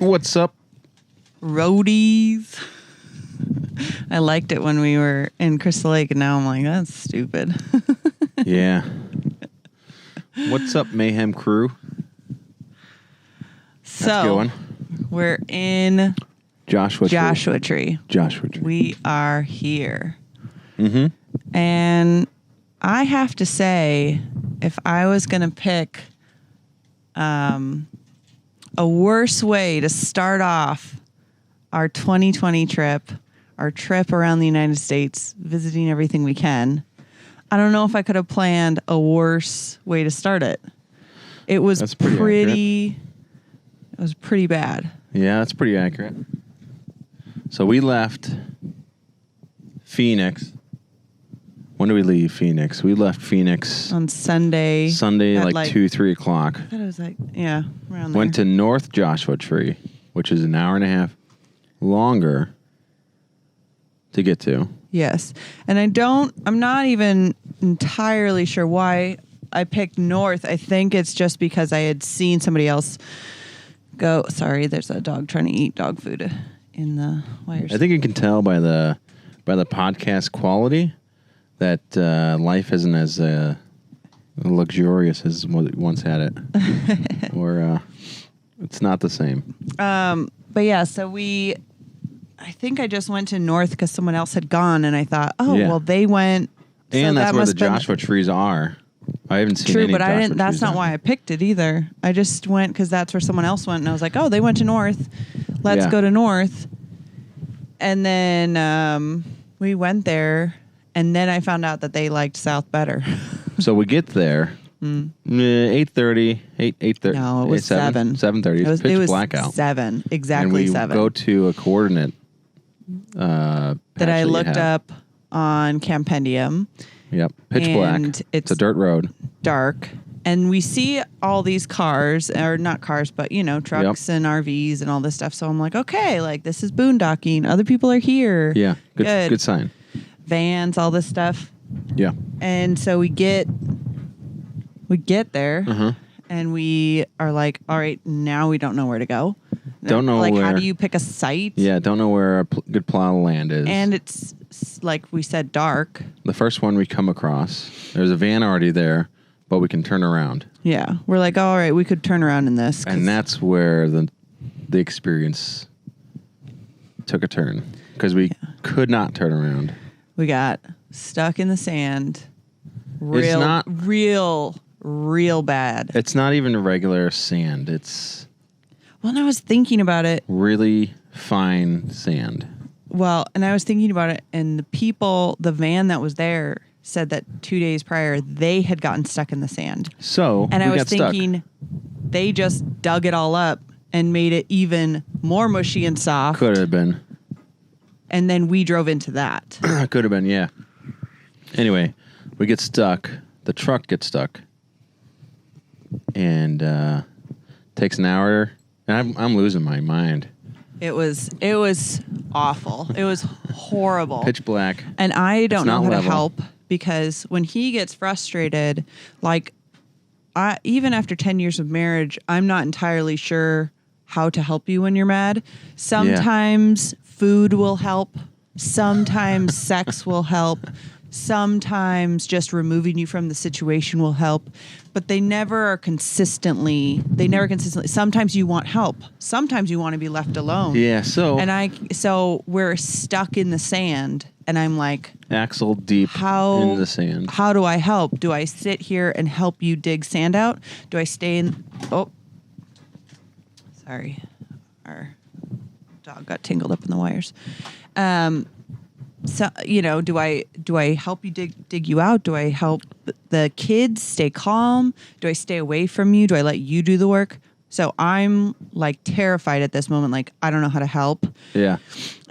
What's up? Roadies. I liked it when we were in Crystal Lake, and now I'm like, that's stupid. Yeah. What's up, Mayhem crew? So, we're in Joshua Tree. We are here. Mm-hmm. And I have to say, if I was going to pick a worse way to start off our 2020 trip, our trip around the United States, visiting everything we can, I don't know if I could have planned a worse way to start it. It was pretty bad. Yeah, that's pretty accurate. So we left Phoenix. When did we leave Phoenix? We left Phoenix on Sunday. Like 2, 3 o'clock. I thought it was like, yeah, around there. Went to North Joshua Tree, which is an hour and a half longer to get to. Yes. And I'm not even entirely sure why I picked North. I think it's just because I had seen somebody else go. Sorry, there's a dog trying to eat dog food in the wires. I think you can tell by the podcast quality that life isn't as luxurious as what it once had it. Or it's not the same. But yeah, so I think I just went to North because someone else had gone, and I thought, well, they went. And that's where the Joshua trees are. I haven't seen any but I Joshua didn't. That's not why I picked it either. I just went because that's where someone else went, and I was like, they went to North. Let's go to North. And then we went there, and then I found out that they liked South better. So we get there. 8:30. No, it was 7. 7:30. It was black out. 7. Exactly 7. And we go to a coordinate that I looked up on Campendium. Yep. Pitch black. It's a dirt road. Dark. And we see all these cars, or not cars, but, trucks and RVs and all this stuff. So I'm like, okay, like this is boondocking. Other people are here. Yeah. Good sign. Vans, all this stuff. Yeah. And so we get there and we are like, all right, now we don't know where to go. Don't know like where. How do you pick a site? Yeah, don't know where a good plot of land is. And it's like we said, dark. The first one we come across, there's a van already there, but we can turn around. Yeah, we're like, all right, we could turn around in this. And that's where the experience took a turn because we could not turn around. We got stuck in the sand. Real bad. It's not even regular sand. It's... Well, and I was thinking about it. Really fine sand. Well, and I was thinking about it, and the van that was there said that 2 days prior, they had gotten stuck in the sand. So, and I was thinking they just dug it all up and made it even more mushy and soft. Could have been. And then we drove into that. Could have been, yeah. Anyway, we get stuck. The truck gets stuck. And takes an hour. And I'm losing my mind. It was awful. It was horrible. Pitch black. And I don't know how to help because when he gets frustrated, like even after 10 years of marriage, I'm not entirely sure how to help you when you're mad. Sometimes food will help. Sometimes sex will help. Sometimes just removing you from the situation will help, but they never consistently. Sometimes you want help. Sometimes you want to be left alone. Yeah. So we're stuck in the sand, and I'm like, axle deep in the sand. How do I help? Do I sit here and help you dig sand out? Do I stay in? Oh, sorry, our dog got tangled up in the wires. So, do I help you dig you out? Do I help the kids stay calm? Do I stay away from you? Do I let you do the work? So I'm like terrified at this moment. Like, I don't know how to help. Yeah.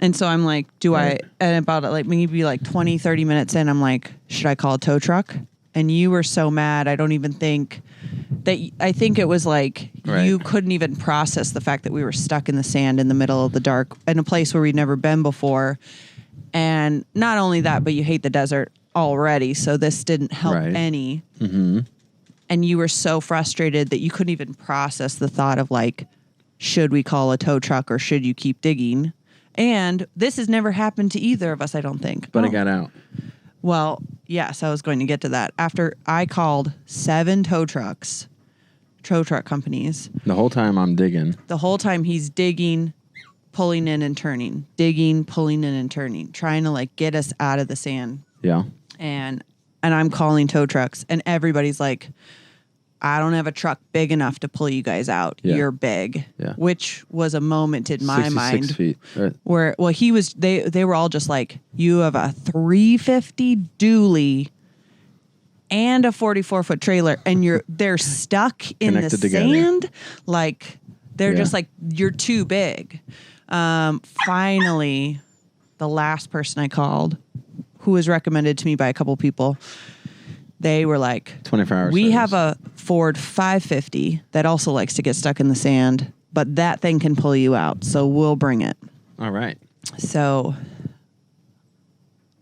And so I'm like, and about like maybe like 20, 30 minutes in, I'm like, should I call a tow truck? And you were so mad. I don't even think I think it was like you couldn't even process the fact that we were stuck in the sand in the middle of the dark in a place where we'd never been before. And not only that, but you hate the desert already. So this didn't help any. Mm-hmm. And you were so frustrated that you couldn't even process the thought of like, should we call a tow truck or should you keep digging? And this has never happened to either of us, I don't think. But it got out. Well, yes, I was going to get to that. After I called 7 tow truck companies. The whole time I'm digging. The whole time he's digging, pulling in and turning, digging, pulling in and turning, trying to like get us out of the sand. Yeah. And I'm calling tow trucks and everybody's like, I don't have a truck big enough to pull you guys out. Yeah. You're big. Yeah. Which was a moment in my 66 mind feet. Right. where, well, they were all just like, you have a 350 dually and a 44-foot trailer and they're stuck in the sand. Like they're just like, you're too big. Finally, the last person I called, who was recommended to me by a couple people, they were like, 24 hours. We have a Ford 550 that also likes to get stuck in the sand, but that thing can pull you out. So we'll bring it. All right. So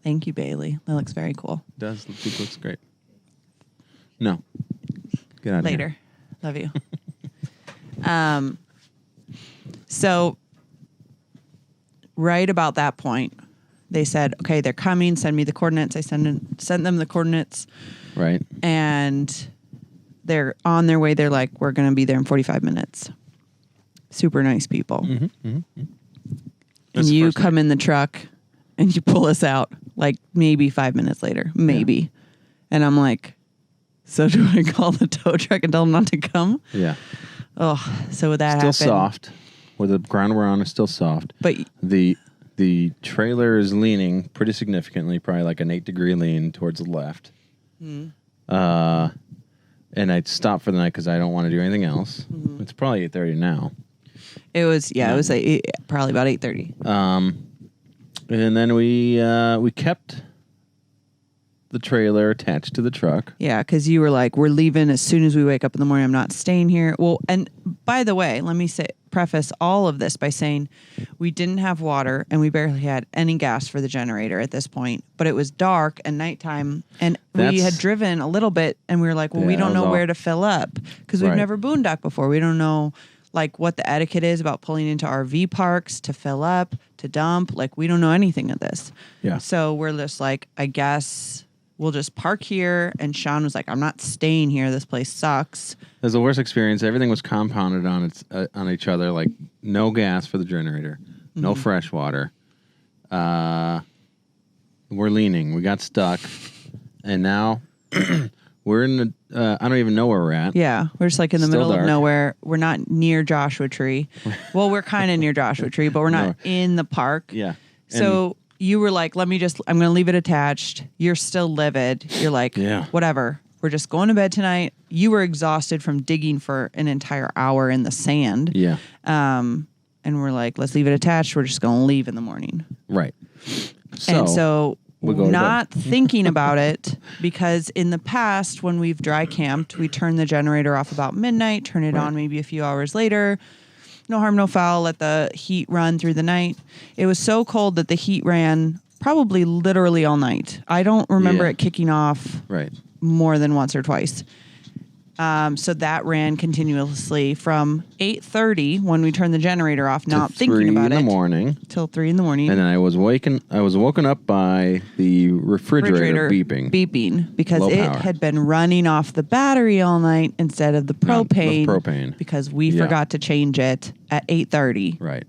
thank you, Bailey. That looks very cool. It does. It looks great. No. Get out of Later. here. Love you. So right about that point, they said, okay, they're coming. Send me the coordinates. I sent them the coordinates. Right. And they're on their way. They're like, we're going to be there in 45 minutes. Super nice people. Mm-hmm, mm-hmm, mm-hmm. And you come in the truck and you pull us out like maybe 5 minutes later. Maybe. Yeah. And I'm like, so do I call the tow truck and tell them not to come? Yeah. Oh, so would that still happen? Still soft. Where the ground we're on is still soft. But the trailer is leaning pretty significantly, probably like an 8-degree lean towards the left. Mm. And I stopped for the night because I don't want to do anything else. Mm-hmm. It's probably 8:30 now. It was, it was like probably about 8:30. And then we kept the trailer attached to the truck. Yeah, because you were like, we're leaving as soon as we wake up in the morning. I'm not staying here. Well, and by the way, let me preface all of this by saying we didn't have water and we barely had any gas for the generator at this point. But it was dark and nighttime, and we had driven a little bit, and we were like, well, we don't know where to fill up because we've never boondocked before. We don't know like what the etiquette is about pulling into RV parks to fill up, to dump. Like we don't know anything of this. Yeah. So we're just like, I guess we'll just park here. And Sean was like, I'm not staying here. This place sucks. It was the worst experience. Everything was compounded on each other. Like no gas for the generator, no fresh water. We're leaning. We got stuck, and now we're in the. I don't even know where we're at. Yeah, we're just like in the middle of nowhere. We're not near Joshua Tree. Well, we're kind of near Joshua Tree, but we're not in the park. Yeah. So you were like, I'm going to leave it attached. You're still livid. You're like, whatever. We're just going to bed tonight. You were exhausted from digging for an entire hour in the sand. Yeah. And we're like, let's leave it attached. We're just going to leave in the morning. Right. So not thinking about it, because in the past when we've dry camped, we turn the generator off about midnight, turn it on maybe a few hours later. No harm, no foul. Let the heat run through the night. It was so cold that the heat ran probably literally all night. I don't remember it kicking off more than once or twice. So that ran continuously from 8:30 when we turned the generator off, not thinking about it, 3 in the morning till 3 in the morning. And then I was woken up by the refrigerator beeping because it had been running off the battery all night instead of the propane. Because we forgot to change it at 8:30. Right.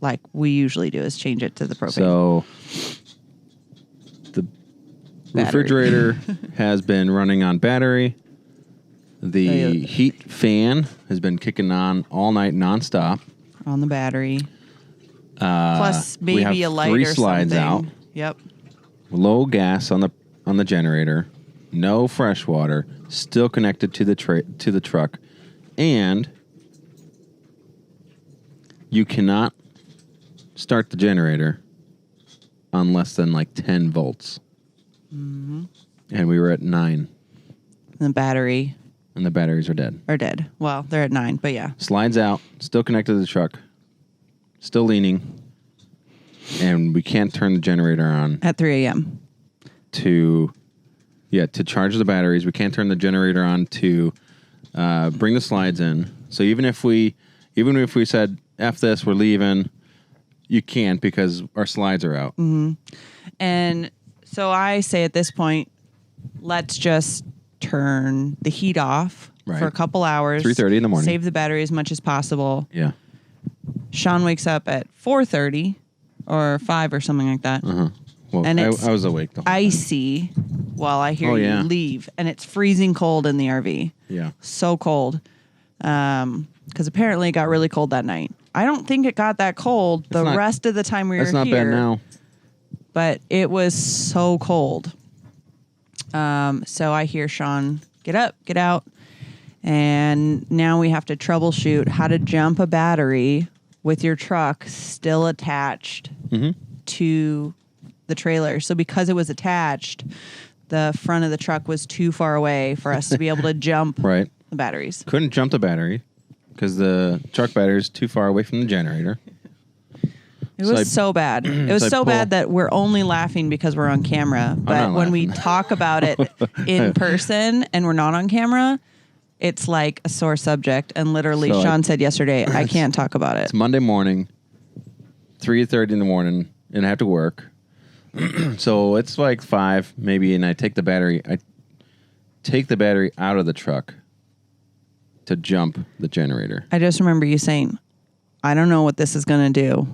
Like we usually do, is change it to the propane. So the refrigerator has been running on battery. The heat fan has been kicking on all night nonstop. On the battery. Plus maybe a light 3 or slides something. out. Yep. Low gas on the generator. No fresh water. Still connected to the truck. And you cannot start the generator on less than like 10 volts. Mm-hmm. And we were at 9. The battery. And the batteries are dead. Well, they're at 9, but yeah. Slides out, still connected to the truck, still leaning, and we can't turn the generator on. At 3 a.m. To charge the batteries. We can't turn the generator on to bring the slides in. So even if we Even if we said, F this, we're leaving, you can't because our slides are out. Mm-hmm. And so I say at this point, let's just turn the heat off for a couple hours. 3:30 in the morning. Save the battery as much as possible. Yeah. Sean wakes up at 4:30 or 5 or something like that. Uh-huh. Well, And I it's was awake the whole icy while I hear you leave. And it's freezing cold in the RV. Yeah. So cold. Because apparently it got really cold that night. I don't think it got that cold rest of the time we were here. That's not bad now. But it was so cold. So I hear Sean, get up, get out. And now we have to troubleshoot how to jump a battery with your truck still attached to the trailer. So because it was attached, the front of the truck was too far away for us to be able to jump the batteries. Couldn't jump the battery because the truck battery is too far away from the generator. It was so bad. It was so bad that we're only laughing because we're on camera. But when we talk about it in person and we're not on camera, it's like a sore subject. And literally, Sean said yesterday, I can't talk about it. It's Monday morning, 3:30 in the morning, and I have to work. So it's like 5 maybe, and I take the battery out of the truck to jump the generator. I just remember you saying, I don't know what this is going to do,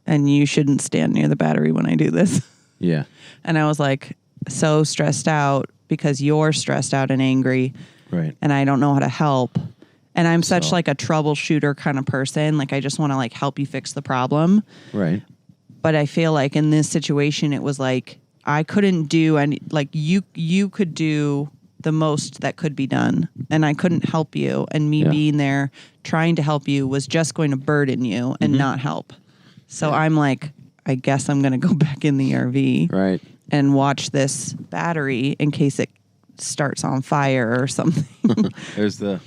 and you shouldn't stand near the battery when I do this. Yeah. And I was like so stressed out because you're stressed out and angry. Right. And I don't know how to help. And I'm such like a troubleshooter kind of person. Like I just want to like help you fix the problem. Right. But I feel like in this situation, it was like I couldn't do any, like you could do the most that could be done. And I couldn't help you. And me being there trying to help you was just going to burden you and not help. So I'm like, I guess I'm going to go back in the RV and watch this battery in case it starts on fire or something. There's the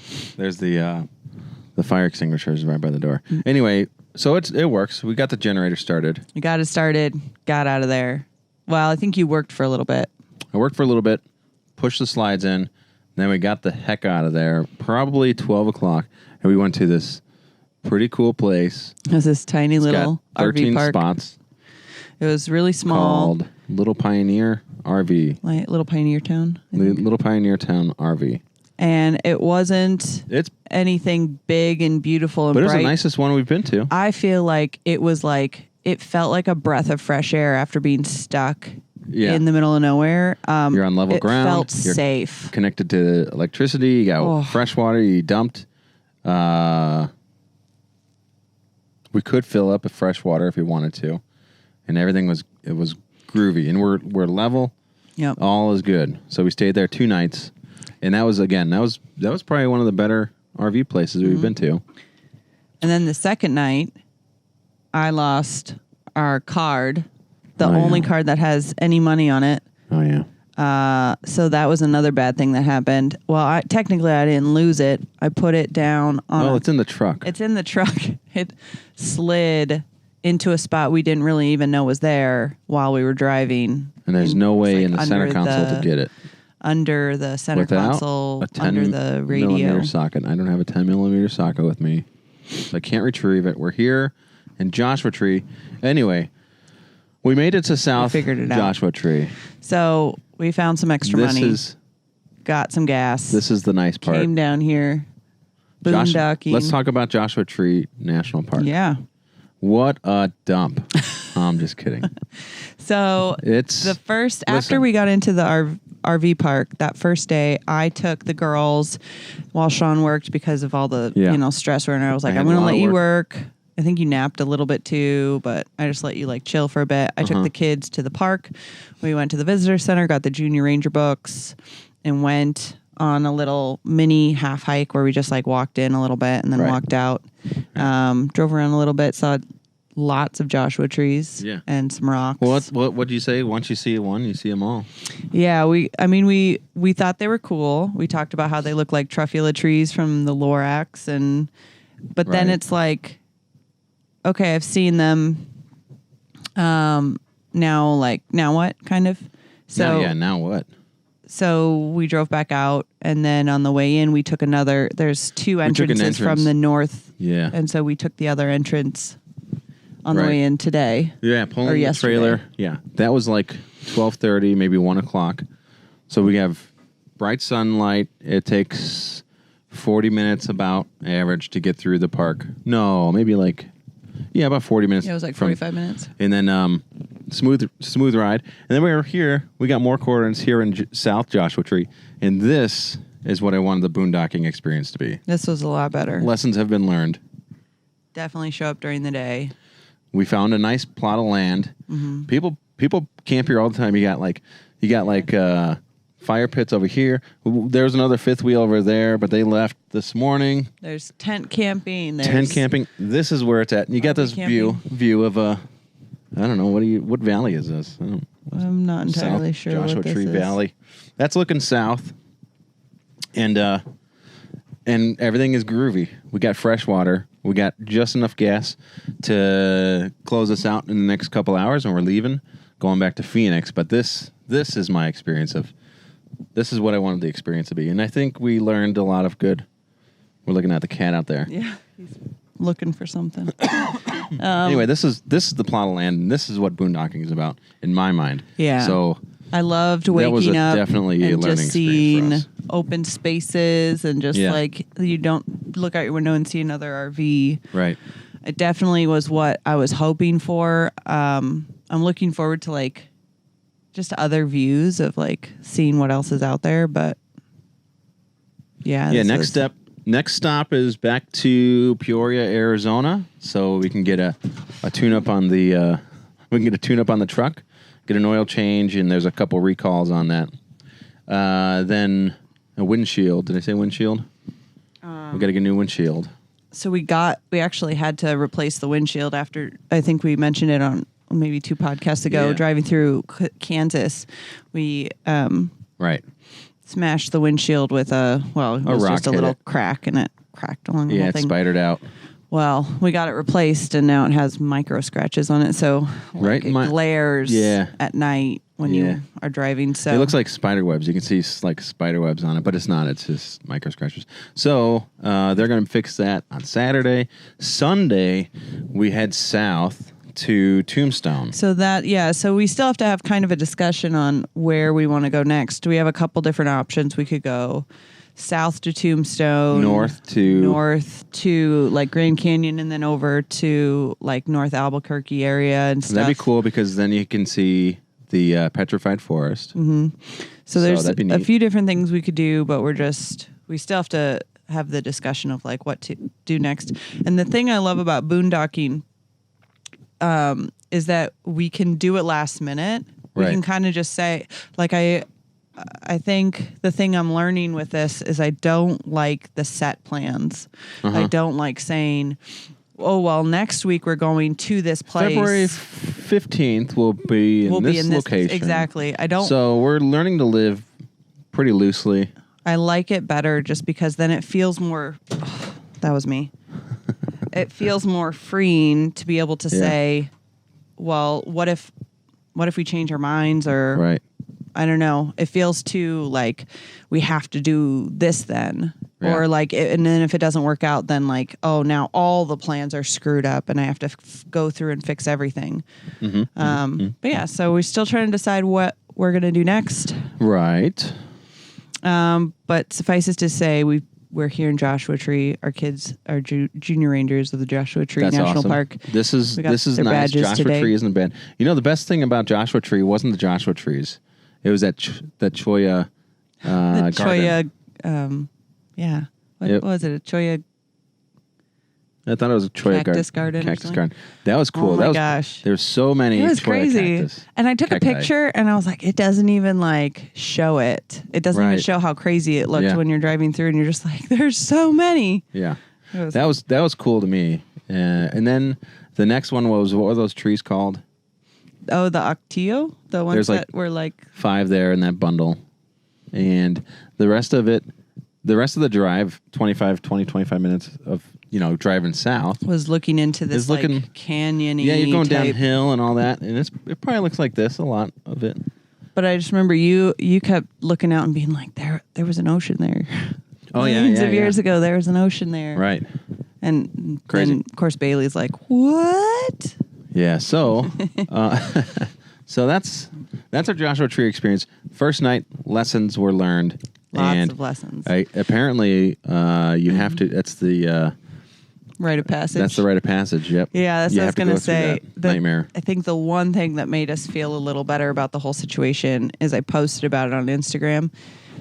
fire extinguishers right by the door. Anyway, so it works. We got the generator started. We got it started, got out of there. Well, I think you worked for a little bit. I worked for a little bit, pushed the slides in, then we got the heck out of there, probably 12 o'clock, and we went to this pretty cool place. It was this tiny little got 13 RV park. spots. It was really small. Called Little Pioneer RV. Like Little Pioneer Town. Little Pioneer Town RV. And it wasn't anything big and beautiful and bright. But it was the nicest one we've been to. I feel like it felt like a breath of fresh air after being stuck in the middle of nowhere. You're on level ground. It felt You're safe. Connected to electricity. You got fresh water. You dumped. We could fill up with fresh water if we wanted to. And everything was groovy. And we're level. Yep. All is good. So we stayed there 2 nights. And that was probably one of the better RV places we've been to. And then the second night, I lost our card, the only card that has any money on it. Oh, yeah. So that was another bad thing that happened. Well, technically I didn't lose it. I put it down on... Oh, it's in the truck. It's in the truck. It slid into a spot we didn't really even know was there while we were driving. And there's no way in the center console to get it. Under the center console, under the radio. Millimeter socket. I don't have a 10 millimeter socket with me. So I can't retrieve it. We're here in Joshua Tree. Anyway, we made it to South Joshua Tree. So we found some extra money. Got some gas. This is the nice part. Came down here. Boondocking. Let's talk about Joshua Tree National Park. Yeah. What a dump. I'm just kidding. So after we got into the RV park that first day, I took the girls while Sean worked because of all the stress. And I was like, I'm going to let you work. I think you napped a little bit too, but I just let you like chill for a bit. I took the kids to the park. We went to the visitor center, got the Junior Ranger books, and went on a little mini half hike where we just like walked in a little bit and then walked out. Drove around a little bit, saw lots of Joshua trees and some rocks. Well, what do you say? Once you see one, you see them all. Yeah, we thought they were cool. We talked about how they look like truffula trees from the Lorax, but then it's like, okay, I've seen them. Now what kind of? So now what? So we drove back out, and then on the way in, we took another. There's two entrances from the north. Yeah. And so we took the other entrance on the way in today. Yeah, pulling the trailer. Yeah, that was like 12:30, maybe 1 o'clock. So we have bright sunlight. It takes 40 minutes about average to get through the park. No, maybe like, about 40 minutes. Yeah, it was like 45 minutes. And then smooth ride. And then we were here. We got more coordinates here in South Joshua Tree. And this is what I wanted the boondocking experience to be. This was a lot better. Lessons have been learned. Definitely show up during the day. We found a nice plot of land. Mm-hmm. People camp here all the time. You got like fire pits over here. There's another fifth wheel over there, but they left this morning. There's tent camping. Tent camping. This is where it's at. And you got this view of I don't know, what valley is this? I'm not entirely South sure Joshua what this Tree is. Valley. That's looking south. And everything is groovy. We got fresh water. We got just enough gas to close us out in the next couple hours, and we're leaving, going back to Phoenix. But this is my experience this is what I wanted the experience to be. And I think we learned a lot of good. We're looking at the cat out there. Yeah, he's looking for something. Anyway, this is the plot of land, and this is what boondocking is about in my mind. Yeah. So I loved waking up definitely a and learning just seeing experience for us. open spaces and just like you don't look out your window and see another RV. Right. It definitely was what I was hoping for. I'm looking forward to like just other views of like seeing what else is out there. But yeah. Next stop is back to Peoria, Arizona, so we can get a tune-up on the truck, get an oil change, and there's a couple recalls on that. Then a windshield. Did I say windshield? We got to get a new windshield. So we actually had to replace the windshield after, I think we mentioned it on maybe 2 podcasts ago, driving through Kansas. We smashed the windshield with it was just a little crack, and it cracked along the whole thing. Yeah, it spidered out. Well, we got it replaced, and now it has micro scratches on it, so it glares at night when you are driving. So it looks like spider webs. You can see like spider webs on it, but it's not. It's just micro scratches. So they're going to fix that on Saturday. Sunday, we head south to Tombstone. So so we still have to have kind of a discussion on where we want to go next. We have a couple different options. We could go south to Tombstone, north to like Grand Canyon, and then over to like North Albuquerque area and stuff. That'd be cool because then you can see the petrified forest. Mm-hmm. So there's a few different things we could do, but we still have to have the discussion of like what to do next. And the thing I love about boondocking is that we can do it last minute. We can kind of just say, like, I think the thing I'm learning with this is I don't like the set plans. I don't like saying, oh, well, next week we're going to this place. February 15th we'll be in this location. Exactly. I don't. So we're learning to live pretty loosely. I like it better just because then it feels more. Oh, that was me. It feels more freeing to be able to say, well, what if we change our minds, or I don't know. It feels too like we have to do this then. Yeah. Or like, and then if it doesn't work out, then like, oh, now all the plans are screwed up and I have to go through and fix everything. But yeah, so we're still trying to decide what we're going to do next. Right. But suffices to say, we're here in Joshua Tree. Our kids are junior rangers of the Joshua Tree National Park. This is nice. Joshua today. Tree isn't bad. You know, the best thing about Joshua Tree wasn't the Joshua trees. It was that Choya garden. Choya, What was it? A Choya. I thought it was a Choya cactus garden. Cactus garden. That was cool. Oh my gosh. There's so many. It was Choya crazy. Cactus. And I took a picture and I was like, it doesn't even like show it. It doesn't even show how crazy it looked when you're driving through and you're just like, there's so many. Yeah. That was cool to me. And then the next one was, what were those trees called? Oh, the Octio? The ones that were like 5 there in that bundle. And the rest of the drive, 25 minutes of, driving south. Was looking into this canyon-y. Yeah, you're going type. downhill and all that. And it probably looks like this, a lot of it. But I just remember you kept looking out and being like, there was an ocean there. Oh, yeah. Millions of years ago, there was an ocean there. Right. And Crazy. then, of course, Bailey's like, what? Yeah, so so that's our Joshua Tree experience. First night, lessons were learned. Lots of lessons. Apparently, you have to, that's the... rite of passage. That's the rite of passage, yep. Yeah, that's you what I was going to say. Nightmare. I think the one thing that made us feel a little better about the whole situation is I posted about it on Instagram.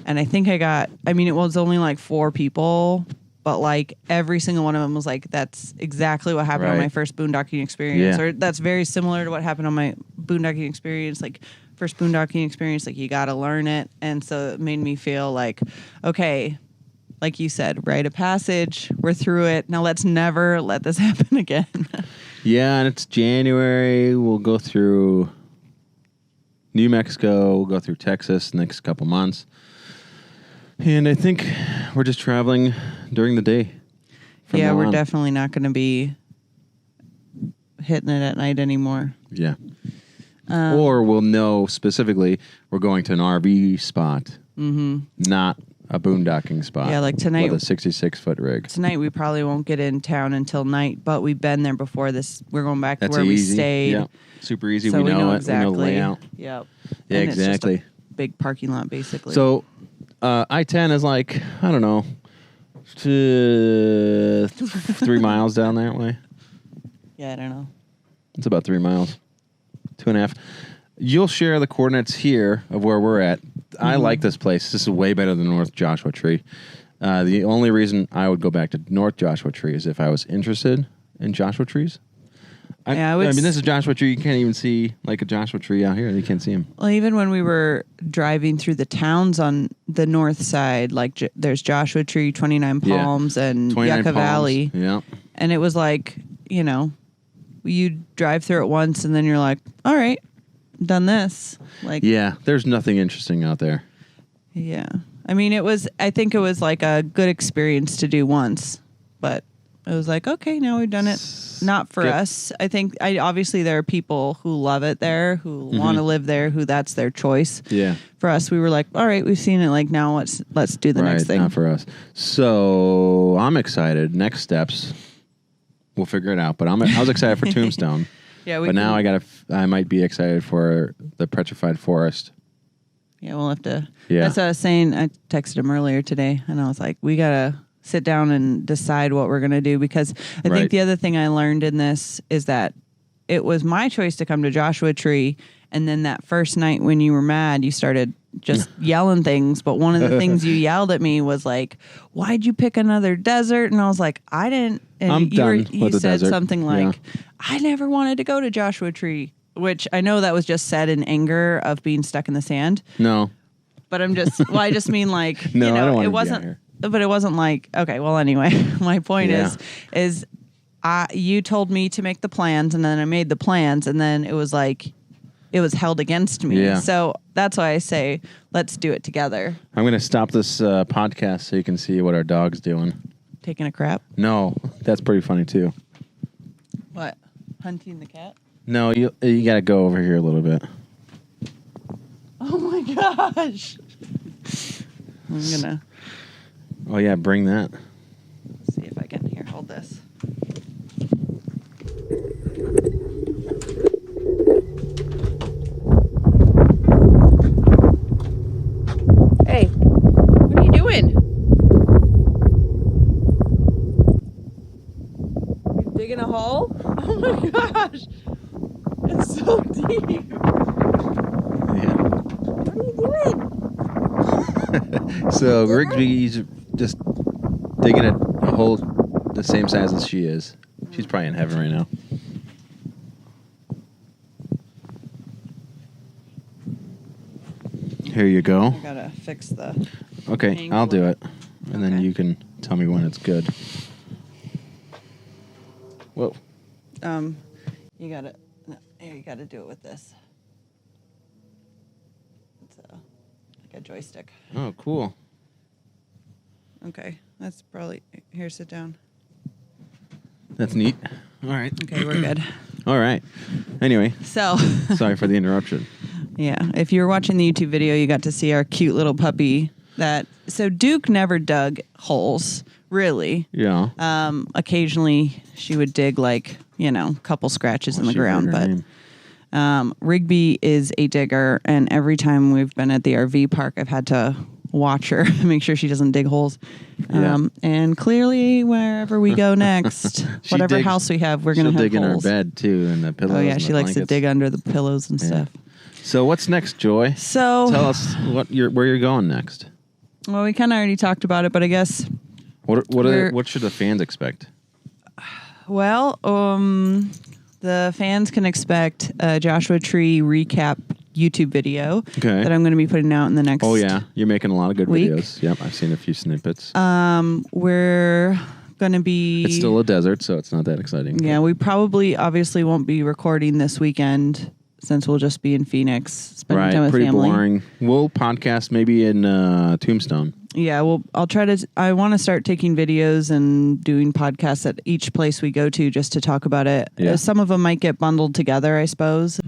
And I think it was only like 4 people, but like every single one of them was like, that's exactly what happened on my first boondocking experience. Yeah. Or that's very similar to what happened on my boondocking experience. Like first boondocking experience, like you got to learn it. And so it made me feel like, okay, like you said, rite of passage, we're through it. Now let's never let this happen again. Yeah, and it's January. We'll go through New Mexico. We'll go through Texas next couple months. And I think we're just traveling during the day. Yeah, we're definitely not going to be hitting it at night anymore. Yeah. Or we'll know specifically we're going to an RV spot, not a boondocking spot. Yeah, like tonight with a 66-foot rig. Tonight we probably won't get in town until night, but we've been there before this. We're going back to where we stayed. Yeah, super easy. So we know it. exactly. We know the layout. Yep. Yeah, and exactly. It's just a big parking lot, basically. So I-10 is like, I don't know, 3 miles down that way. Yeah, I don't know. It's about 3 miles, 2.5. You'll share the coordinates here of where we're at. I like this place. This is way better than North Joshua Tree. The only reason I would go back to North Joshua Tree is if I was interested in Joshua trees. I mean, this is Joshua Tree. You can't even see like a Joshua tree out here. You can't see them. Well, even when we were driving through the towns on the north side, like there's Joshua Tree, 29 Palms, and Yucca Valley. Yeah. And it was like, you drive through it once and then you're like, all right, done this. Like, yeah, there's nothing interesting out there. Yeah. I mean, I think it was like a good experience to do once, but it was like, okay, now we've done it. Not for us. I think obviously there are people who love it there, who want to live there, who that's their choice. Yeah. For us, we were like, all right, we've seen it. Like now let's do the next thing. Not for us. So I'm excited. Next steps. We'll figure it out. But I was excited for Tombstone. Yeah. Now I might be excited for the Petrified Forest. Yeah, we'll have to. Yeah. That's what I was saying. I texted him earlier today, and I was like, we gotta sit down and decide what we're going to do, because I think the other thing I learned in this is that it was my choice to come to Joshua Tree. And then that first night when you were mad, you started just yelling things. But one of the things you yelled at me was like, why'd you pick another desert? And I was like, I didn't. And I'm done you with the said desert. something like, I never wanted to go to Joshua Tree, which I know that was just said in anger of being stuck in the sand. No. But I just mean like, no, I don't want it to wasn't. be out here. But it wasn't like, okay, well, anyway, my point is you told me to make the plans, and then I made the plans, and then it was like, it was held against me. Yeah. So that's why I say, let's do it together. I'm going to stop this podcast so you can see what our dog's doing. Taking a crap? No, that's pretty funny too. What? Hunting the cat? No, you got to go over here a little bit. Oh my gosh. I'm going to. Oh, yeah, bring that. See if I can. Here, hold this. Hey, what are you doing? You're digging a hole? Oh my gosh. It's so deep. Yeah. What are you doing? So Rigsby's just digging a hole the same size as she is. She's probably in heaven right now. Here you go. I gotta fix the. Okay, I'll do it, and then you can tell me when it's good. Whoa. You gotta. Here, you gotta do it with this. It's like a joystick. Oh, cool. Okay, that's probably. Here, sit down. That's neat. All right. Okay, we're good. All right. Anyway, So. sorry for the interruption. Yeah. If you were watching the YouTube video, you got to see our cute little puppy. So Duke never dug holes, really. Yeah. Occasionally she would dig like, a couple scratches in the ground, but Rigby is a digger, and every time we've been at the RV park, I've had to watch her, make sure she doesn't dig holes. And clearly, wherever we go next, whatever house we have, we're going to have holes. She'll dig in our bed, too, and the pillows. Oh, yeah, she likes to dig under the pillows and stuff. So what's next, Joy? So tell us where you're going next. Well, we kind of already talked about it, but I guess... What should the fans expect? Well, the fans can expect a Joshua Tree recap YouTube video that I'm going to be putting out in the next. Oh yeah, you're making a lot of good week. videos. Yep, I've seen a few snippets. We're going to be. It's still a desert, so it's not that exciting. Yeah, we obviously won't be recording this weekend since we'll just be in Phoenix spending time with pretty family. Boring. We'll podcast maybe in Tombstone. Yeah, well, I'll try to. I want to start taking videos and doing podcasts at each place we go to just to talk about it. Yeah. Some of them might get bundled together, I suppose.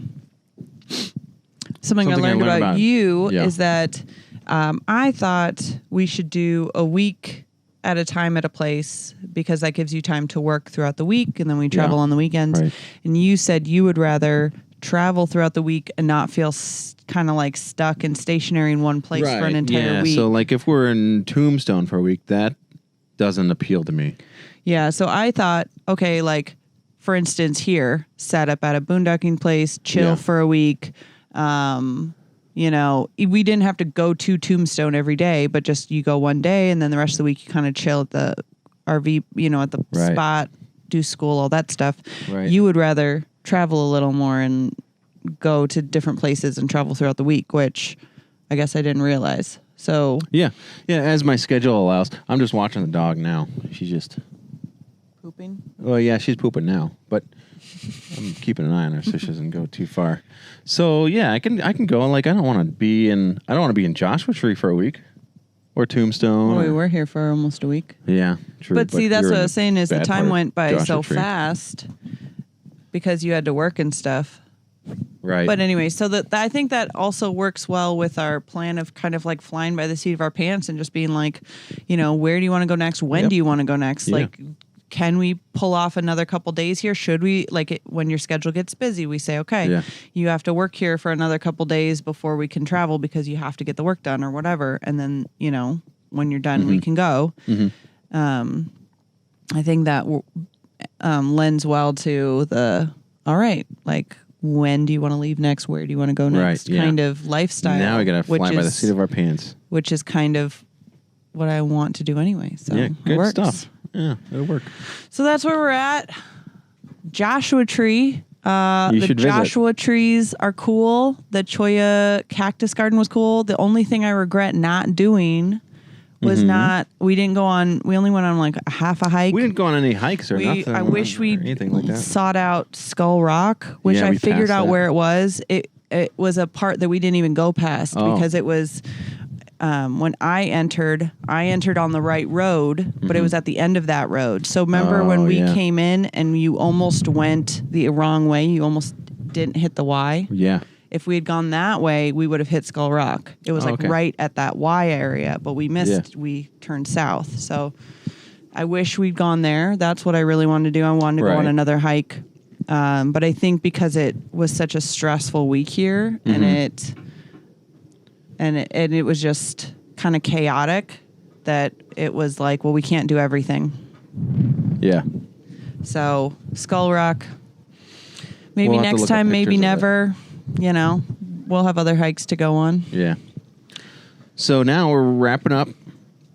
Something I learned about you is that I thought we should do a week at a time at a place because that gives you time to work throughout the week, and then we travel on the weekends. Right. And you said you would rather travel throughout the week and not feel kind of like stuck and stationary in one place for an entire week. So like if we're in Tombstone for a week, that doesn't appeal to me. Yeah, so I thought, okay, like for instance here, set up at a boondocking place, chill for a week. We didn't have to go to Tombstone every day, but just you go one day and then the rest of the week you kind of chill at the RV, at the spot, do school, all that stuff. Right. You would rather travel a little more and go to different places and travel throughout the week, which I guess I didn't realize. So yeah, as my schedule allows. I'm just watching the dog now. She's just pooping. Well, yeah, she's pooping now, but I'm keeping an eye on her so she doesn't go too far. So yeah, I can go. Like I don't want to be in Joshua Tree for a week or Tombstone. Well, we were here for almost a week. Yeah, true. But see, that's what I was saying is the time went by so fast because you had to work and stuff. Right. But anyway, so I think that also works well with our plan of kind of like flying by the seat of our pants and just being like, where do you want to go next? When do you want to go next? Yeah. Like, can we pull off another couple days here? Should we, when your schedule gets busy, we say, okay, you have to work here for another couple days before we can travel because you have to get the work done or whatever. And then, when you're done, we can go. Mm-hmm. I think that lends well to all right, like, when do you want to leave next? Where do you want to go next? Right, kind of lifestyle. Now we got to fly by the seat of our pants. Which is kind of what I want to do anyway. So yeah, good it works. Stuff. Yeah, it'll work. So that's where we're at. Joshua Tree. The Joshua trees are cool. The Cholla cactus garden was cool. The only thing I regret not doing was we only went on like a half a hike. We didn't go on any hikes or nothing. I wish we anything like that. Sought out Skull Rock, which I figured out where it was. It was a part that we didn't even go past because it was when I entered on the right road, but it was at the end of that road. So remember when we came in and you almost went the wrong way, you almost didn't hit the Y? Yeah. If we had gone that way, we would have hit Skull Rock. It was right at that Y area, but we missed. Yeah. We turned south. So I wish we'd gone there. That's what I really wanted to do. I wanted to go on another hike. But I think because it was such a stressful week here and it was just kind of chaotic that it was like, well, we can't do everything. Yeah. So Skull Rock, maybe next time, maybe never. We'll have other hikes to go on. Yeah. So now we're wrapping up.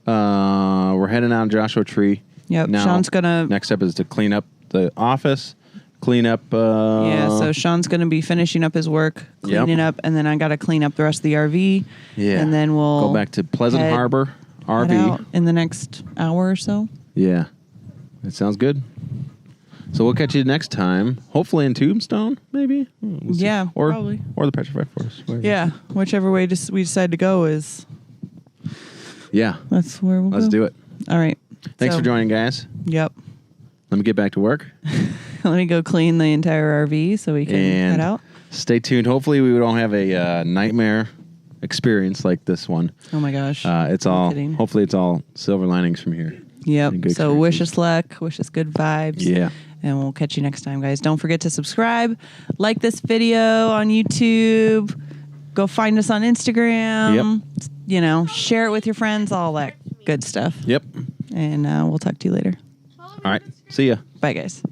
We're heading out Joshua Tree. Yep. Now, Sean's gonna. Next step is to clean up the office, clean up. So Sean's gonna be finishing up his work, cleaning up, and then I gotta clean up the rest of the RV. Yeah. And then we'll go back to Pleasant Harbor RV out in the next hour or so. Yeah. That sounds good. So we'll catch you next time. Hopefully in Tombstone, maybe. We'll probably. Or the Petrified Forest. Yeah, whichever way we decide to go is. Yeah, that's where we'll go. Let's do it. All right. Thanks for joining, guys. Yep. Let me get back to work. Let me go clean the entire RV so we can head out. Stay tuned. Hopefully, we don't have a nightmare experience like this one. Oh my gosh. Hopefully it's all silver linings from here. Yep. So wish us luck. Wish us good vibes. Yeah. And we'll catch you next time, guys. Don't forget to subscribe, like this video on YouTube, go find us on Instagram. Yep. Share it with your friends, all that good stuff. Yep. And we'll talk to you later. All right. See ya. Bye, guys.